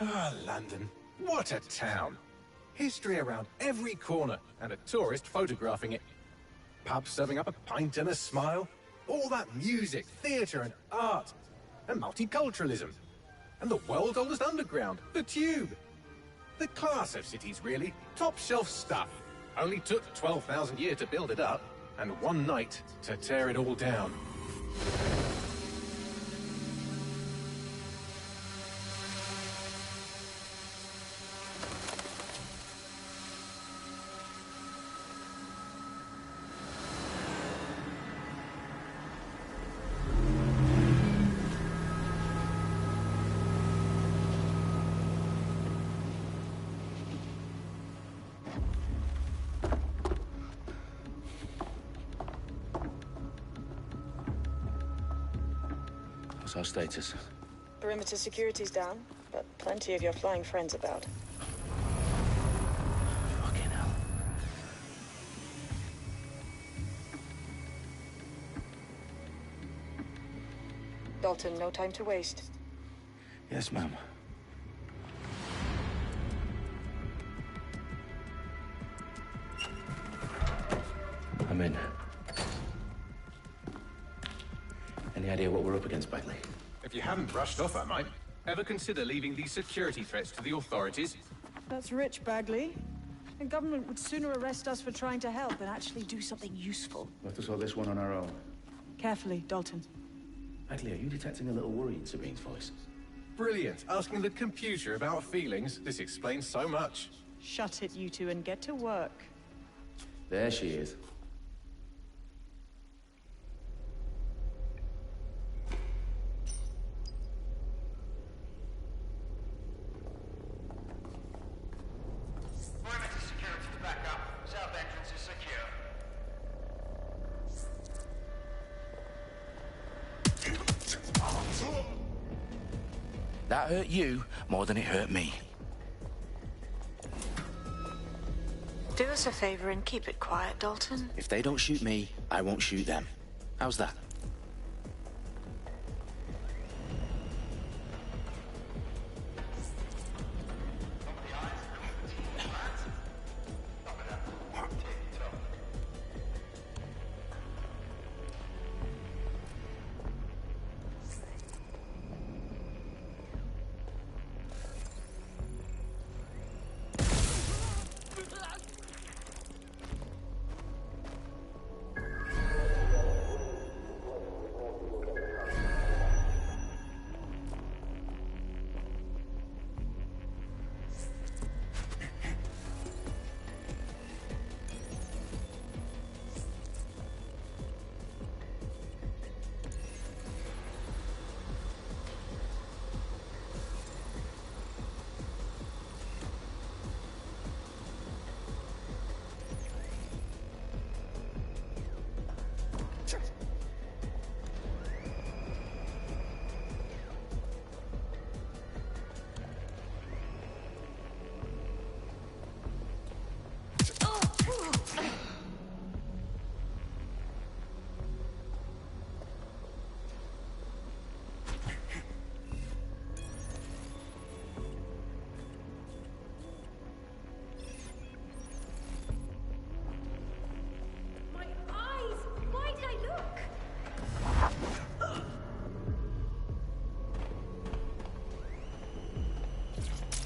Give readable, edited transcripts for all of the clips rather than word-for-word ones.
Ah, London. What a town. History around every corner, and a tourist photographing it. Pubs serving up a pint and a smile. All that music, theatre and art. And multiculturalism. And the world's oldest underground, the Tube. The class of cities, really. Top shelf stuff. Only took 12,000 years to build it up, and one night to tear it all down. What's our status? Perimeter security's down, but plenty of your flying friends about. Fucking hell. Dalton, no time to waste. Yes, ma'am. I'm in. Any idea what we're up against, Bagley? If you haven't brushed off, I might. Ever consider leaving these security threats to the authorities? That's rich, Bagley. The government would sooner arrest us for trying to help than actually do something useful. We'll have to sort this one on our own. Carefully, Dalton. Bagley, are you detecting a little worry in Sabine's voice? Brilliant. Asking the computer about feelings. This explains so much. Shut it, you two, and get to work. There she is. Perimeter security to back up. South entrance is secure. That hurt you more than it hurt me. Do us a favor and keep it quiet, Dalton. If they don't shoot me, I won't shoot them. How's that?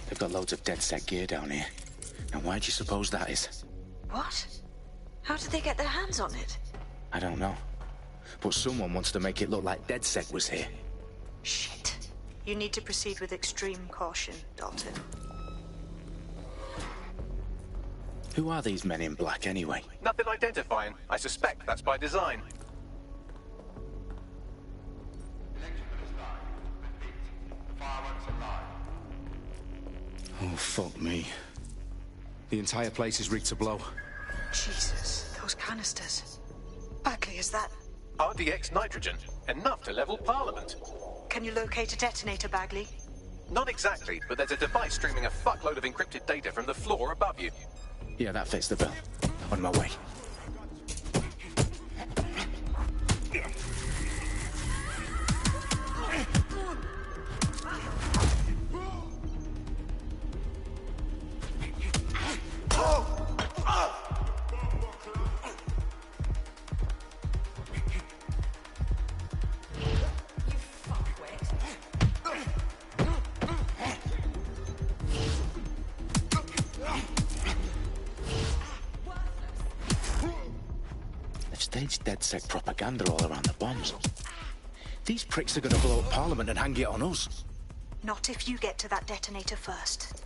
They've got loads of dead-set gear down here. Now, why do you suppose that is? What? How did they get their hands on it? I don't know. But someone wants to make it look like DedSec was here. Shit. You need to proceed with extreme caution, Dalton. Who are these men in black, anyway? Nothing identifying. I suspect that's by design. Oh, fuck me. The entire place is rigged to blow. Jesus, those canisters. Bagley, is that... RDX nitrogen. Enough to level Parliament. Can you locate a detonator, Bagley? Not exactly, but there's a device streaming a fuckload of encrypted data from the floor above you. Yeah, that fits the bill. On my way. staged DedSec propaganda all around the bombs. These pricks are gonna blow up Parliament and hang it on us. Not if you get to that detonator first.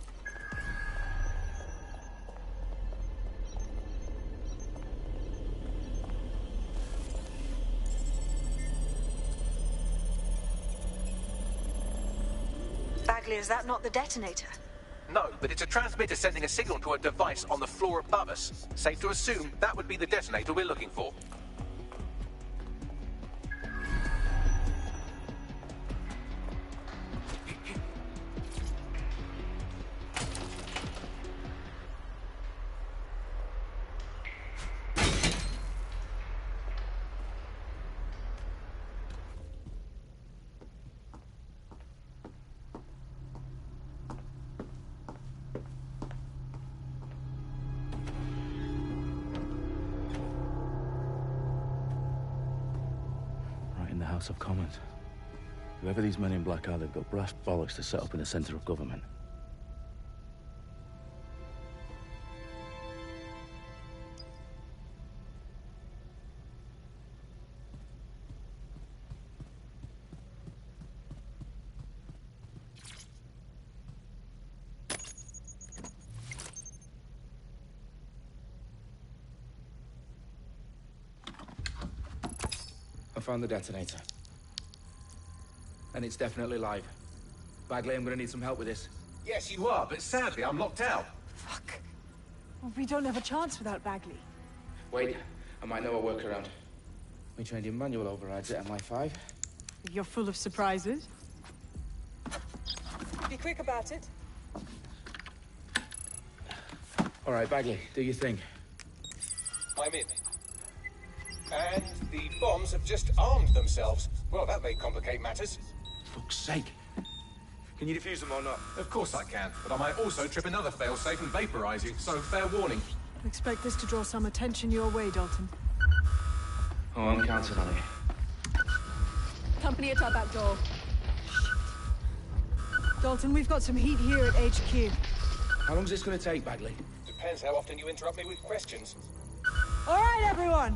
Bagley, is that not the detonator? No, but it's a transmitter sending a signal to a device on the floor above us. Safe to assume that would be the detonator we're looking for. House of Commons. Whoever these men in black are, they've got brass bollocks to set up in the centre of government. I found the detonator. And it's definitely live. Bagley, I'm gonna need some help with this. Yes, you are, but sadly I'm locked out. Fuck. Well, we don't have a chance without Bagley. Wait, I might know a workaround. We trained in manual overrides at MI5. You're full of surprises. Be quick about it. All right, Bagley, do your thing. I'm in. And the bombs have just armed themselves. Well, that may complicate matters. Fuck's sake. Can you defuse them or not? Of course I can, but I might also trip another failsafe and vaporize you, so fair warning. Expect this to draw some attention your way, Dalton. Oh, I'm counting on it. Company at our back door. Dalton, we've got some heat here at HQ. How long's this gonna take, Bagley? Depends how often you interrupt me with questions. All right, everyone.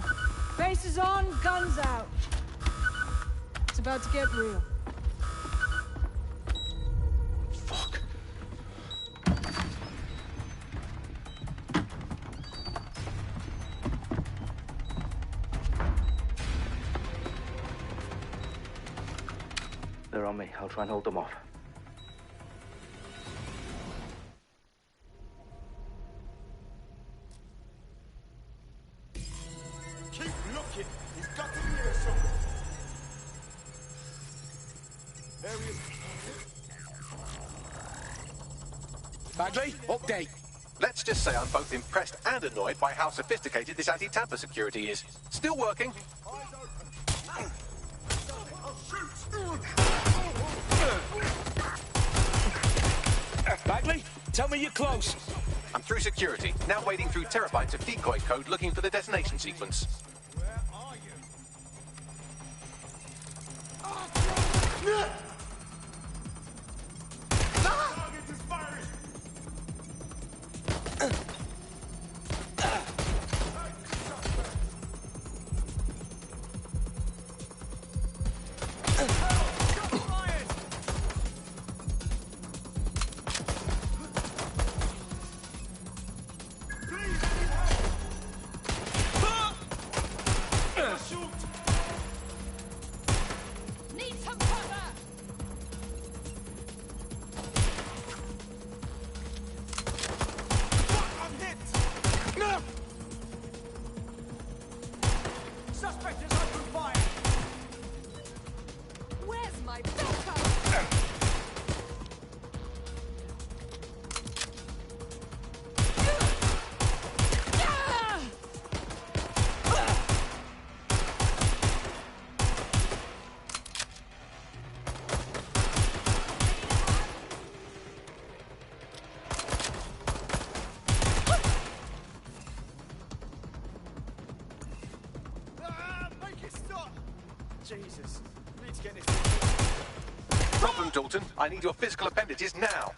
Faces on, guns out. It's about to get real. Fuck. They're on me. I'll try and hold them off. Keep looking. He's got to be here somewhere. There he is. Bagley, update. Let's just say I'm both impressed and annoyed by how sophisticated this anti-tamper security is. Still working. Eyes open. I'll shoot. Bagley, tell me you're close. I'm through security, now wading through terabytes of decoy code looking for the detonation sequence. Where are you? Target is firing. Need some cover! I'm hit. No. Suspect is open fire. Where's my backup? Make it stop. Jesus. We need to get this. Problem, Dalton. I need your physical appendages now.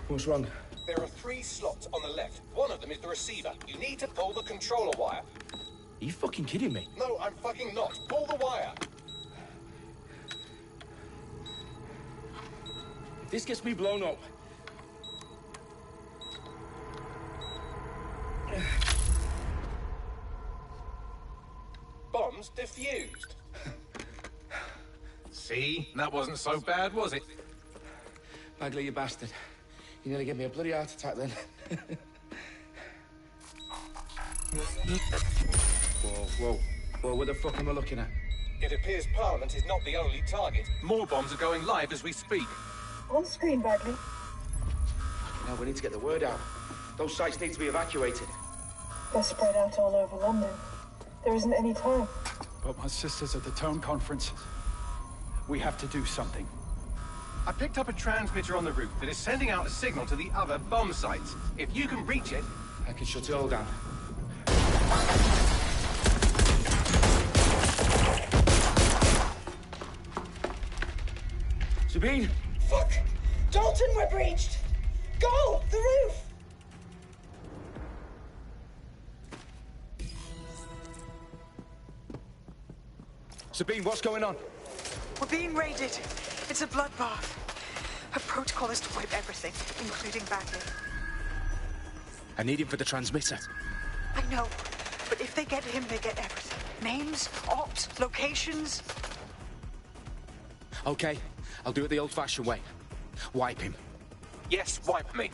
What's wrong? There are 3 slots on the left. One of them is the receiver. You need to pull the controller wire. Are you fucking kidding me? No, I'm fucking not. Pull the wire. If this gets me blown up... Bombs defused. See? That wasn't so bad, was it? Bagley, you bastard. You nearly gave me a bloody heart attack then. Whoa. What the fuck am I looking at? It appears Parliament is not the only target. More bombs are going live as we speak. On screen, Bagley. Now we need to get the word out. Those sites need to be evacuated. They're spread out all over London. There isn't any time. But my sister's at the town conference. We have to do something. I picked up a transmitter on the roof that is sending out a signal to the other bomb sites. If you can reach it... I can shut it all down. Sabine! Fuck! Dalton, we're breached! Go! The roof! Sabine, what's going on? We're being raided. It's a bloodbath. Her protocol is to wipe everything, including Bagley. I need him for the transmitter. I know, but if they get him, they get everything. Names, ops, locations. Okay, I'll do it the old-fashioned way. Wipe him. Yes, wipe me.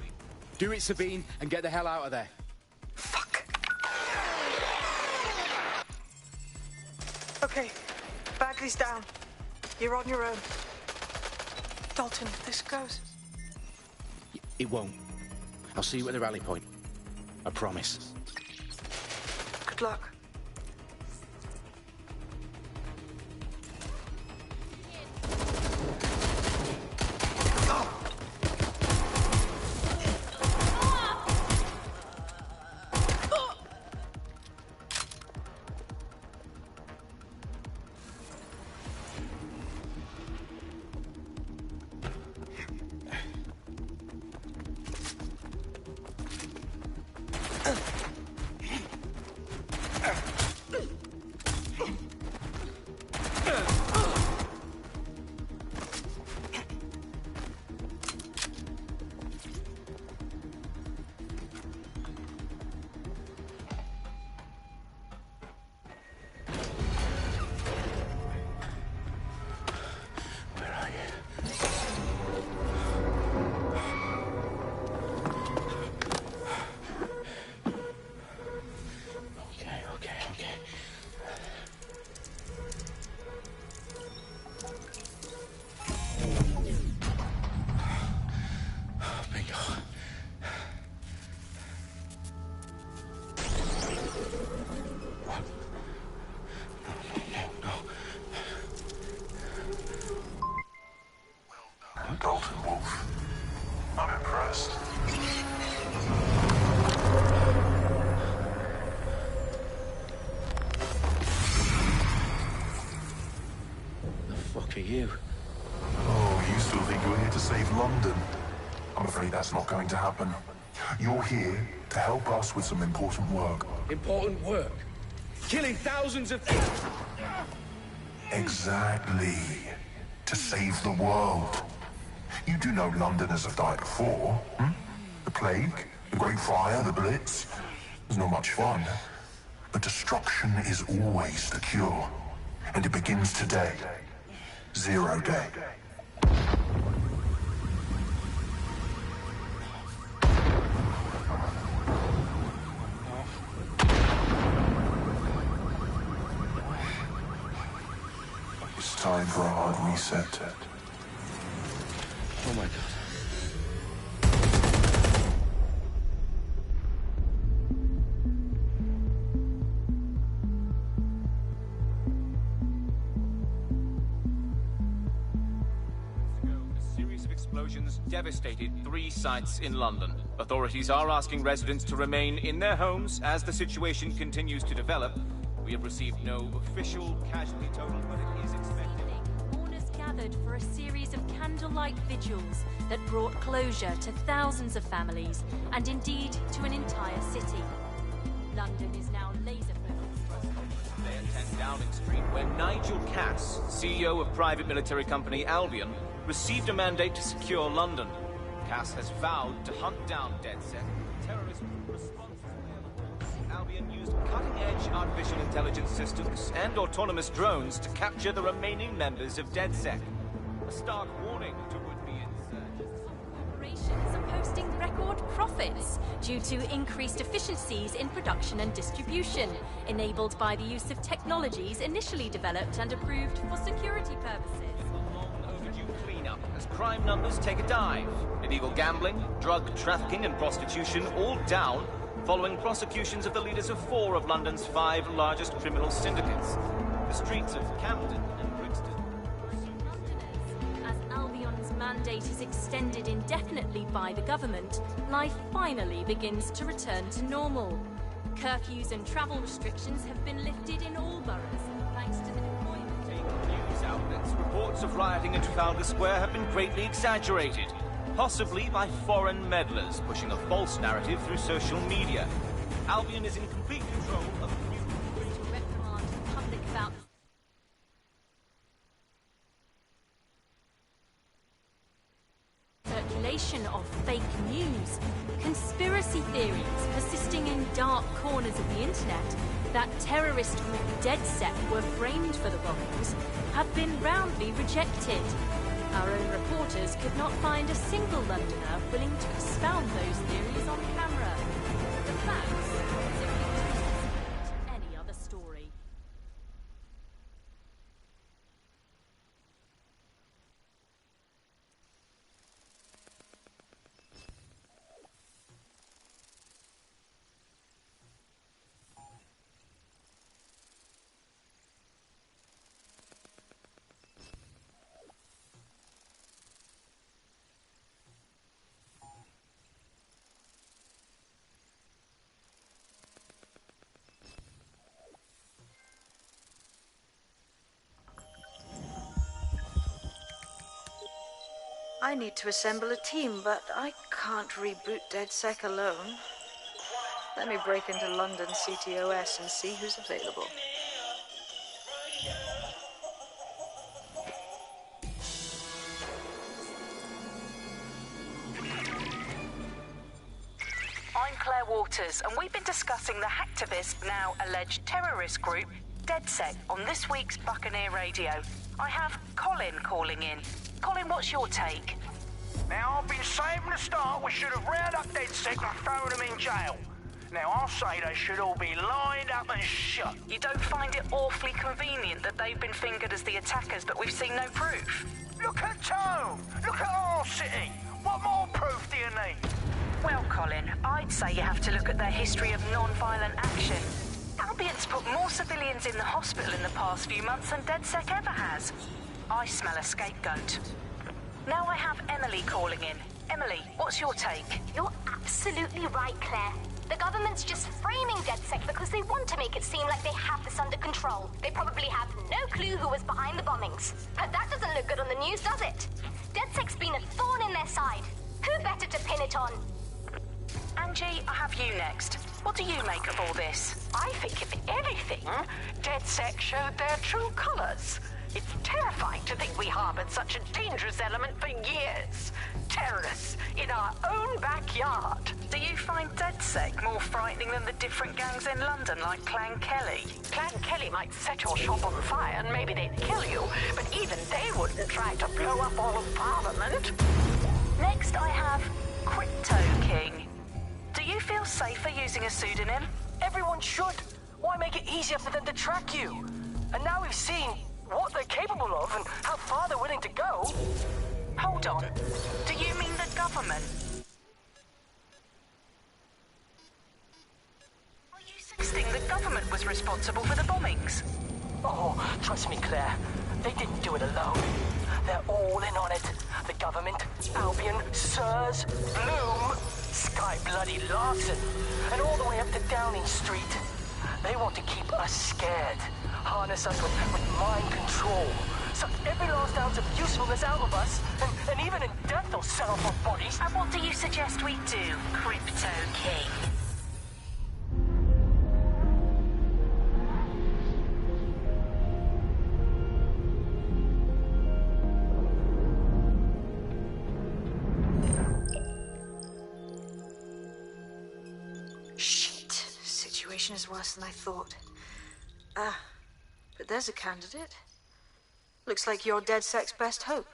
Do it, Sabine, and get the hell out of there. Fuck. Okay, Bagley's down. You're on your own. Dalton, if this goes... It won't. I'll see you at the rally point. I promise. Good luck. Dalton Wolf. I'm impressed. The fuck are you? Oh, you still think you're here to save London? I'm afraid that's not going to happen. You're here to help us with some important work. Important work? Killing thousands of people? Exactly. To save the world. You do know Londoners have died before, hmm? The Plague, the Great Fire, the Blitz. It's not much fun. But destruction is always the cure. And it begins today. 0 day. It's time for a hard reset. Oh my God. A series of explosions devastated 3 sites in London. Authorities are asking residents to remain in their homes as the situation continues to develop. We have received no official casualty total, but it is expected. gathered for a series of candlelight vigils that brought closure to thousands of families, and indeed to an entire city. London is now laser-focused. They attend Downing Street, where Nigel Cass, CEO of private military company Albion, received a mandate to secure London. Cass has vowed to hunt down DedSec, terrorist responsible. Albion used cutting-edge artificial intelligence systems and autonomous drones to capture the remaining members of DedSec. A stark warning to would-be insurgents. Operations are posting record profits due to increased efficiencies in production and distribution, enabled by the use of technologies initially developed and approved for security purposes. A long-overdue cleanup as crime numbers take a dive. Illegal gambling, drug trafficking and prostitution all down, following prosecutions of the leaders of 4 of London's 5 largest criminal syndicates. The streets of Camden and Brixton. Londoners, as Albion's mandate is extended indefinitely by the government, life finally begins to return to normal. Curfews and travel restrictions have been lifted in all boroughs, thanks to the deployment of News outlets, reports of rioting in Trafalgar Square have been greatly exaggerated, possibly by foreign meddlers pushing a false narrative through social media. Albion is in complete control of the news. to reprimand the public about circulation of fake news, conspiracy theories persisting in dark corners of the internet that terrorist group DedSec were framed for the bombings have been roundly rejected. Our own reporters could not find a single Londoner willing to expound those theories on camera. The facts simply don't support any other story. I need to assemble a team, but I can't reboot DedSec alone. Let me break into London CTOS and see who's available. I'm Claire Waters, and we've been discussing the hacktivist, now alleged terrorist group, DedSec, on this week's Buccaneer Radio. I have Colin calling in. Colin, what's your take? Now, I've been saying from the start we should have rounded up DedSec and thrown them in jail. Now, I'll say they should all be lined up and shot. You don't find it awfully convenient that they've been fingered as the attackers, but we've seen no proof? Look at Tone! Look at our city! What more proof do you need? Well, Colin, I'd say you have to look at their history of non-violent action. Albion's put more civilians in the hospital in the past few months than DedSec ever has. I smell a scapegoat. Now I have Emily calling in. Emily, what's your take? You're absolutely right, Claire. The government's just framing DedSec because they want to make it seem like they have this under control. They probably have no clue who was behind the bombings. But that doesn't look good on the news, does it? DedSec's been a thorn in their side. Who better to pin it on? Angie, I have you next. What do you make of all this? I think, if anything, DedSec showed their true colors. It's terrifying to think we harbored such a dangerous element for years. Terrorists in our own backyard. Do you find DedSec more frightening than the different gangs in London, like Clan Kelly? Clan Kelly might set your shop on fire and maybe they'd kill you, but even they wouldn't try to blow up all of Parliament. Next, I have Crypto King. Do you feel safer using a pseudonym? Everyone should. Why make it easier for them to track you? And now we've seen what they're capable of and how far they're willing to go. Hold on. Do you mean the government? Are you suggesting the government was responsible for the bombings? Oh, trust me, Claire. They didn't do it alone. They're all in on it. The government, Albion, Sirs, Bloom, Sky Bloody Larson, and all the way up to Downing Street. They want to keep us scared. Harness us with mind control, suck every last ounce of usefulness out of us, and even in death they'll set off our bodies. And what do you suggest we do, Crypto King? Shit. Situation is worse than I thought. But there's a candidate. Looks like you're DedSec's best hope.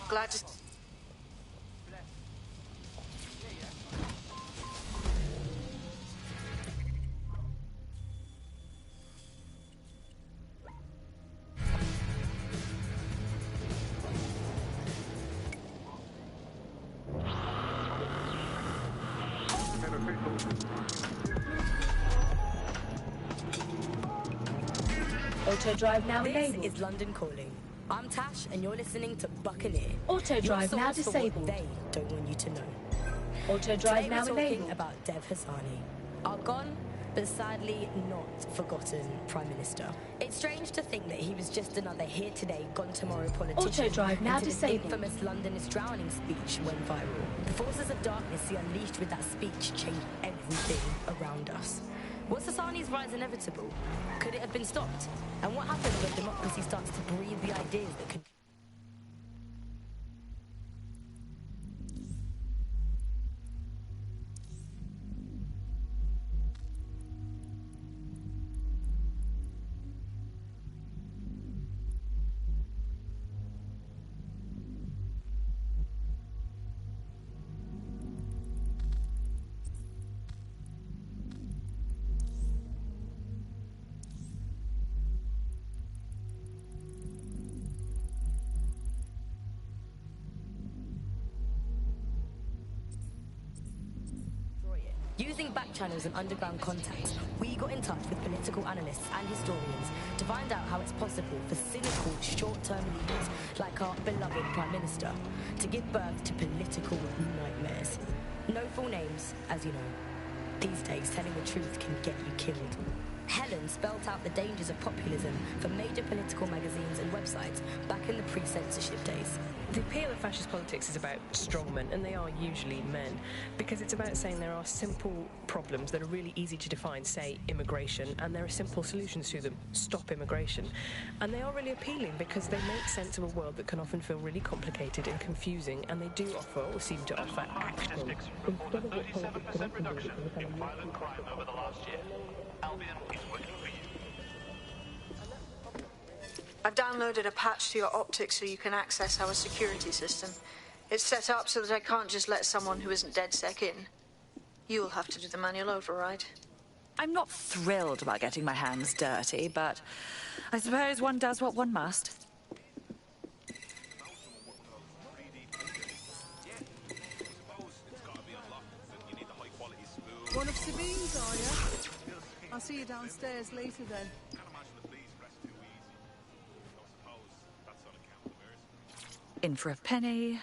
Glad to... Auto drive now enabled. This is London Calling. I'm Tash, and you're listening to Buccaneer. Auto drive now disabled. They don't want you to know. Auto drive now Today we're talking enabled. about Dev Hassani, our gone, but sadly not forgotten Prime Minister. It's strange to think that he was just another here today, gone tomorrow politician. Auto drive now until his disabled. infamous London is drowning speech went viral. The forces of darkness he unleashed with that speech changed everything around us. Was Hassani's rise inevitable? Could it have been stopped? And what happens when democracy starts to breathe the ideas that could... Using back channels and underground contacts, we got in touch with political analysts and historians to find out how it's possible for cynical, short-term leaders like our beloved Prime Minister to give birth to political nightmares. No full names, as you know. These days, telling the truth can get you killed. Helen spelt out the dangers of populism for major political magazines and websites back in the pre-censorship days. The appeal of fascist politics is about strongmen, and they are usually men, because it's about saying there are simple problems that are really easy to define, say immigration, and there are simple solutions to them. Stop immigration. And they are really appealing because they make sense of a world that can often feel really complicated and confusing, and they do offer, or seem to offer, action. Instead of what politics can often do, violent crime over the last year. Albion is working for you. I've downloaded a patch to your optics so you can access our security system. It's set up so that I can't just let someone who isn't DedSec in. You'll have to do the manual override. I'm not thrilled about getting my hands dirty, but I suppose one does what one must. One of Sabine's, are you? I'll see you downstairs later then. In for a penny.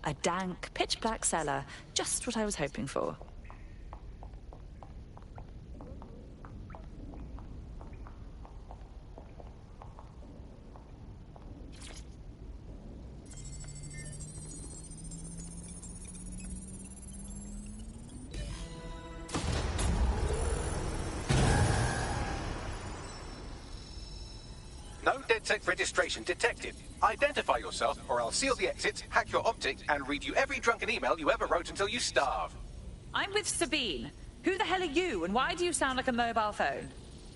A dank, pitch-black cellar. Just what I was hoping for. No DedSec registration detected. Identify yourself, or I'll seal the exits, hack your optics, and read you every drunken email you ever wrote until you starve. I'm with Sabine. Who the hell are you, and why do you sound like a mobile phone?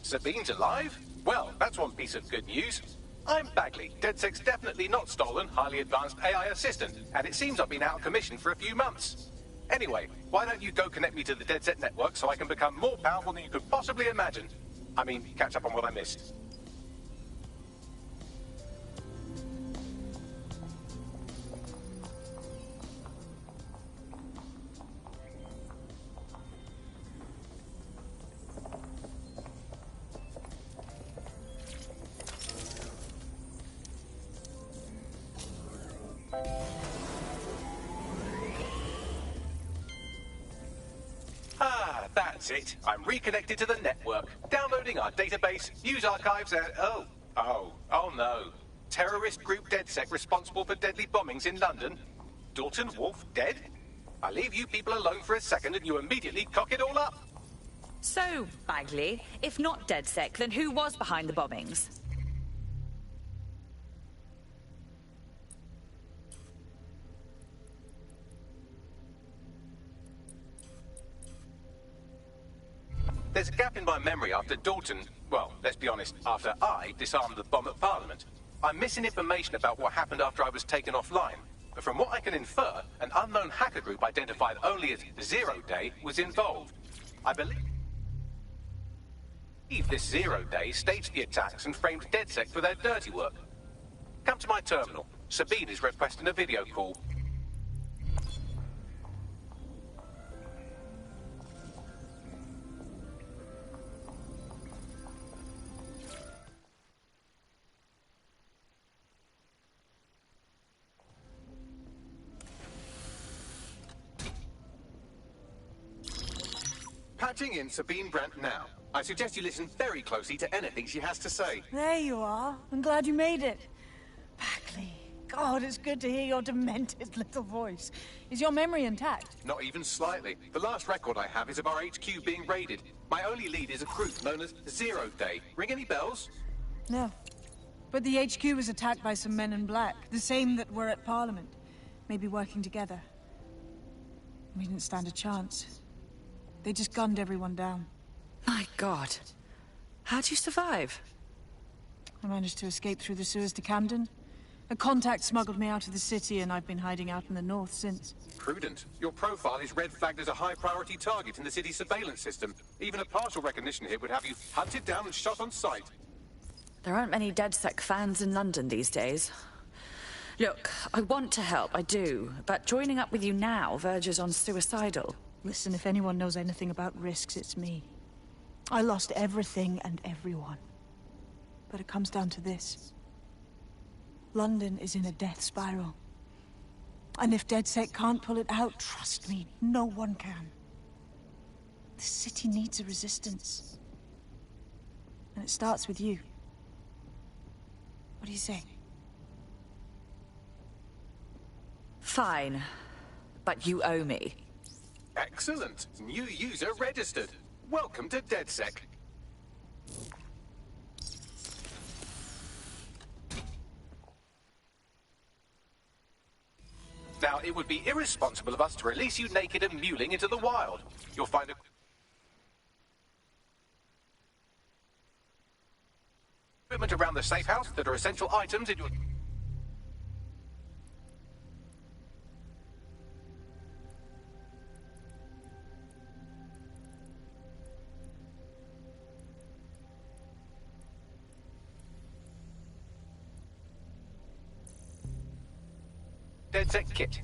Sabine's alive? Well, that's one piece of good news. I'm Bagley, DedSec's definitely not stolen, highly advanced AI assistant, and it seems I've been out of commission for a few months. Anyway, why don't you go connect me to the DedSec network so I can become more powerful than you could possibly imagine? I mean, catch up on what I missed. That's it. I'm reconnected to the network. Downloading our database, news archives, and... Oh no. Terrorist group DedSec responsible for deadly bombings in London? Dalton Wolf dead? I leave you people alone for a second and you immediately cock it all up. So, Bagley, if not DedSec, then who was behind the bombings? There's a gap in my memory after Dalton, well, let's be honest, after I disarmed the bomb at Parliament. I'm missing information about what happened after I was taken offline. But from what I can infer, an unknown hacker group identified only as Zero Day was involved. I believe this Zero Day staged the attacks and framed DedSec for their dirty work. Come to my terminal. Sabine is requesting a video call. Patching in Sabine Brandt now. I suggest you listen very closely to anything she has to say. There you are. I'm glad you made it. Bagley. God, it's good to hear your demented little voice. Is your memory intact? Not even slightly. The last record I have is of our HQ being raided. My only lead is a group known as Zero Day. Ring any bells? No. But the HQ was attacked by some men in black. The same that were at Parliament. Maybe working together. We didn't stand a chance. They just gunned everyone down. My God. How'd you survive? I managed to escape through the sewers to Camden. A contact smuggled me out of the city, and I've been hiding out in the north since. Prudent. Your profile is red flagged as a high-priority target in the city's surveillance system. Even a partial recognition hit would have you hunted down and shot on sight. There aren't many DedSec fans in London these days. Look, I want to help, I do. But joining up with you now verges on suicidal. Listen, if anyone knows anything about risks, it's me. I lost everything and everyone. But it comes down to this. London is in a death spiral. And if DedSec can't pull it out, trust me, no one can. The city needs a resistance. And it starts with you. What do you say? Fine. But you owe me. Excellent. New user registered. Welcome to DedSec. Now, it would be irresponsible of us to release you naked and mewling into the wild. You'll find equipment around the safe house that are essential items in your... DedSec kit.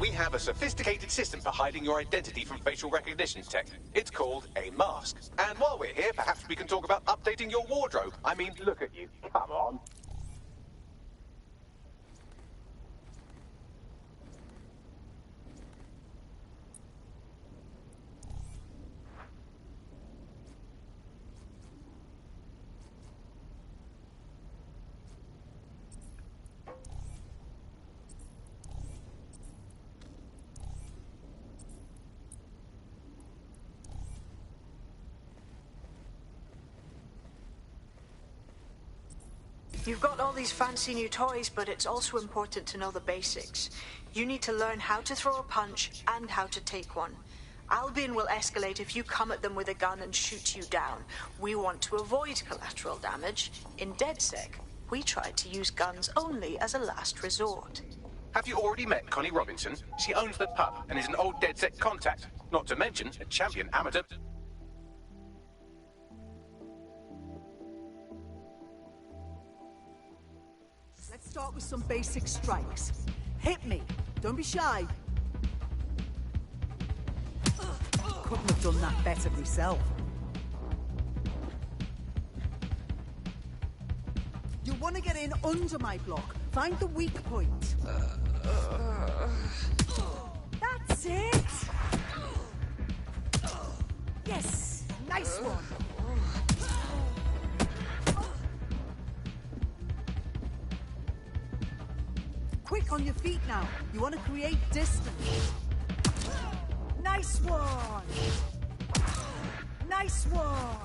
We have a sophisticated system for hiding your identity from facial recognition tech. It's called a mask. And while we're here, perhaps we can talk about updating your wardrobe. I mean, look at you. Come on. You've got all these fancy new toys, but it's also important to know the basics. You need to learn how to throw a punch and how to take one. Albion will escalate if you come at them with a gun and shoot you down. We want to avoid collateral damage. In DedSec, we try to use guns only as a last resort. Have you already met Connie Robinson? She owns the pub and is an old DedSec contact. Not to mention a champion amateur. Let's start with some basic strikes. Hit me. Don't be shy. Couldn't have done that better myself. You want to get in under my block. Find the weak point. That's it. Yes, nice one. Quick on your feet now. You want to create distance. Nice one. Nice one.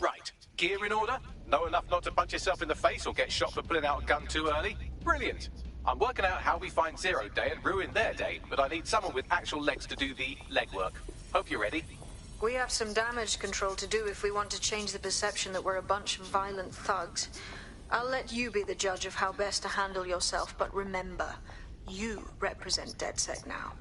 Right. Gear in order? Know enough not to punch yourself in the face or get shot for pulling out a gun too early? Brilliant. I'm working out how we find Zero Day and ruin their day, but I need someone with actual legs to do the legwork. Hope you're ready. We have some damage control to do if we want to change the perception that we're a bunch of violent thugs. I'll let you be the judge of how best to handle yourself, but remember, you represent DedSec now.